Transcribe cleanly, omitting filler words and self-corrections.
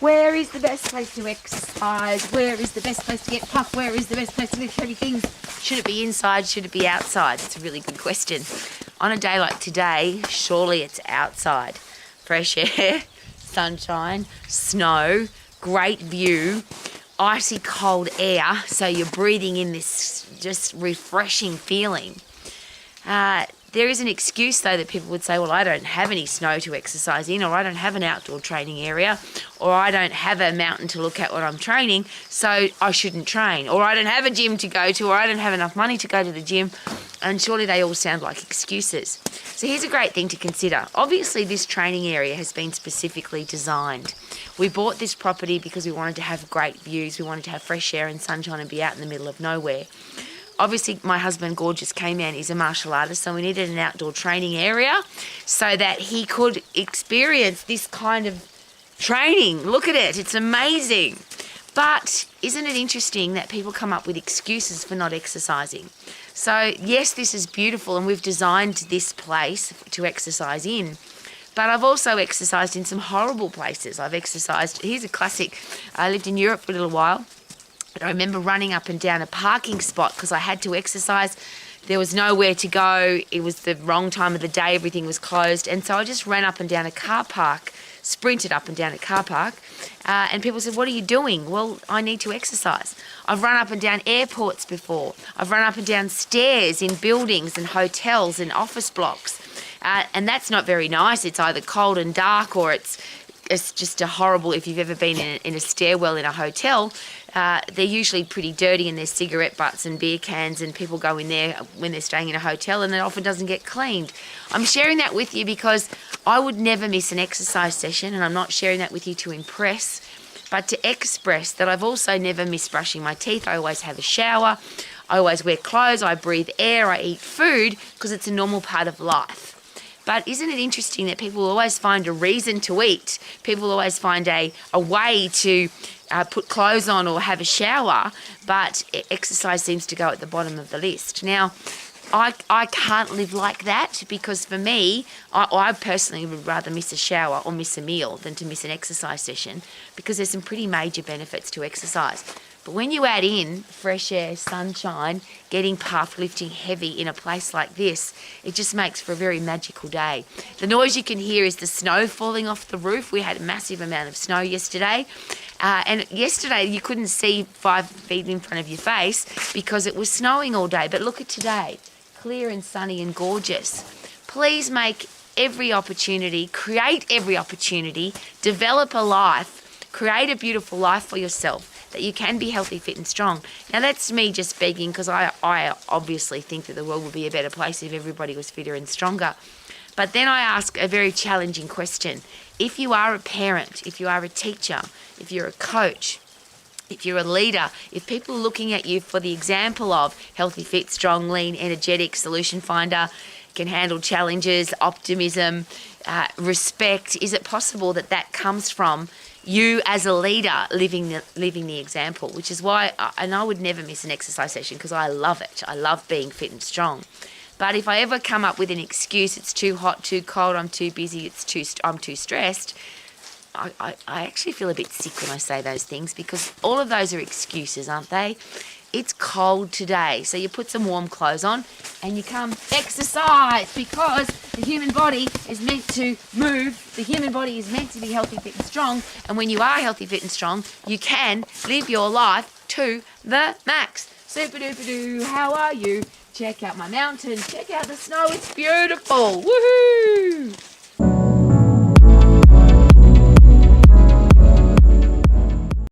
Where is the best place to exercise? Where is the best place to get puffed? Where is the best place to lift heavy things? Should it be inside? Should it be outside? It's a really good question. On a day like today, surely it's outside. Fresh air, sunshine, snow, great view, icy cold air, so you're breathing in this just refreshing feeling. There is an excuse, though, that people would say, well, I don't have any snow to exercise in, or I don't have an outdoor training area, or I don't have a mountain to look at when I'm training, so I shouldn't train, or I don't have a gym to go to, or I don't have enough money to go to the gym, and surely they all sound like excuses. So here's a great thing to consider. Obviously, this training area has been specifically designed. We bought this property because we wanted to have great views, we wanted to have fresh air and sunshine and be out in the middle of nowhere. Obviously, my husband, Gorgeous K-Man, is a martial artist, so we needed an outdoor training area so that he could experience this kind of training. Look at it. It's amazing. But isn't it interesting that people come up with excuses for not exercising? So, yes, this is beautiful, and we've designed this place to exercise in. But I've also exercised in some horrible places. I've exercised, here's a classic. I lived in Europe for a little while. I remember running up and down a parking spot because I had to exercise. There was nowhere to go. It was the wrong time of the day. Everything was closed. And so I just ran up and down a car park, sprinted up and down a car park. And people said, what are you doing? Well, I need to exercise. I've run up and down airports before. I've run up and down stairs in buildings and hotels and office blocks. And that's not very nice. It's either cold and dark, or it's just a horrible, if you've ever been in a stairwell in a hotel, they're usually pretty dirty, and there's cigarette butts and beer cans, and people go in there when they're staying in a hotel, and it often doesn't get cleaned. I'm sharing that with you because I would never miss an exercise session, and I'm not sharing that with you to impress, but to express that I've also never missed brushing my teeth. I always have a shower, I always wear clothes, I breathe air, I eat food, because it's a normal part of life. But isn't it interesting that people always find a reason to eat? People always find a way to put clothes on or have a shower, but exercise seems to go at the bottom of the list. Now, I can't live like that, because for me, I personally would rather miss a shower or miss a meal than to miss an exercise session, because there's some pretty major benefits to exercise. But when you add in fresh air, sunshine, getting puffed, lifting heavy in a place like this, it just makes for a very magical day. The noise you can hear is the snow falling off the roof. We had a massive amount of snow yesterday. And yesterday you couldn't see 5 feet in front of your face because it was snowing all day. But look at today, clear and sunny and gorgeous. Please make every opportunity, create every opportunity, develop a life, create a beautiful life for yourself, that you can be healthy, fit and strong. Now that's me just begging, because I obviously think that the world would be a better place if everybody was fitter and stronger. But then I ask a very challenging question. If you are a parent, if you are a teacher, if you're a coach, if you're a leader, if people are looking at you for the example of healthy, fit, strong, lean, energetic, solution finder, can handle challenges, optimism, respect, is it possible that that comes from you as a leader living the example? Which is why, and I would never miss an exercise session because I love it. I love being fit and strong. But if I ever come up with an excuse, it's too hot, too cold, I'm too busy, I'm too stressed, I actually feel a bit sick when I say those things, because all of those are excuses, aren't they? It's cold today, so you put some warm clothes on and you come exercise, because the human body is meant to move. The human body is meant to be healthy, fit and strong. And when you are healthy, fit and strong, you can live your life to the max. Super duper doo, how are you? Check out my mountain, check out the snow, it's beautiful. Woohoo!